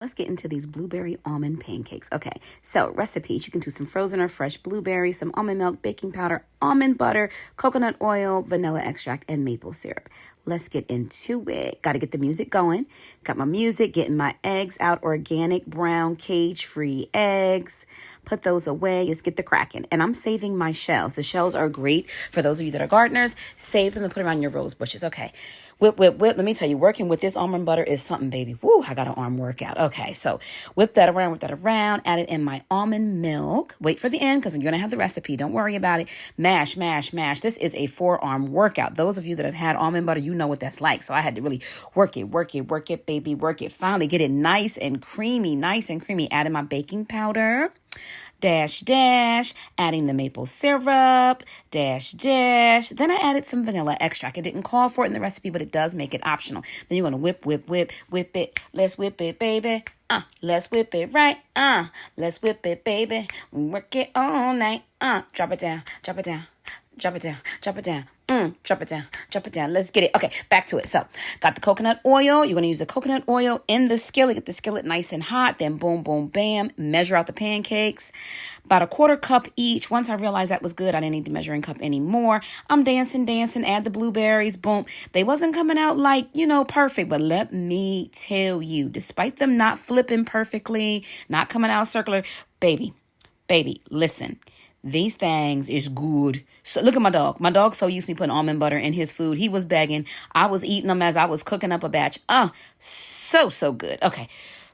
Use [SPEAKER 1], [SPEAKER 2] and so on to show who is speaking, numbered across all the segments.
[SPEAKER 1] Let's get into these blueberry almond pancakes. Okay, so recipes. You can do some frozen or fresh blueberries, some almond milk, baking powder, almond butter, coconut oil, vanilla extract, and maple syrup. Let's get into it. Got to get the music going. Got my music, getting my eggs out, organic brown cage-free eggs. Put those away. Let's get the cracking. And I'm saving my shells. The shells are great for those of you that are gardeners. Save them and put them on your rose bushes. Okay. Whip, whip, whip. Let me tell you, working with this almond butter is something, baby. Woo, I got an arm workout. Okay, so whip that around, add it in my almond milk. Wait for the end because I'm going to have the recipe. Don't worry about it. Mash, mash, mash. This is a forearm workout. Those of you that have had almond butter, you know what that's like. So I had to really work it, baby, work it. Finally get it nice and creamy. Adding my baking powder. Dash, adding the maple syrup, dash. Then I added some vanilla extract. It didn't call for it in the recipe, but it does make it optional. Then you're going to whip it. Let's whip it, baby. Let's whip it right. Let's whip it, baby. Work it all night. Drop it down. Drop it down. Drop it down. Let's get it. Okay, back to it. So, got the coconut oil. You're going to use the coconut oil in the skillet. Get the skillet nice and hot. Then boom, boom, bam. Measure out the pancakes. About a quarter cup each. Once I realized that was good, I didn't need the measuring cup anymore. I'm dancing. Add the blueberries. Boom. They wasn't coming out like, perfect. But let me tell you, despite them not flipping perfectly, not coming out circular, baby, listen. These things is good. So look at my dog. My dog so used to me putting almond butter in his food. He was begging. I was eating them as I was cooking up a batch. So good. Okay.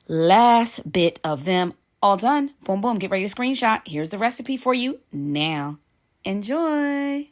[SPEAKER 1] Last bit of them. All done. Boom, boom. Get ready to screenshot. Here's the recipe for you now. Enjoy.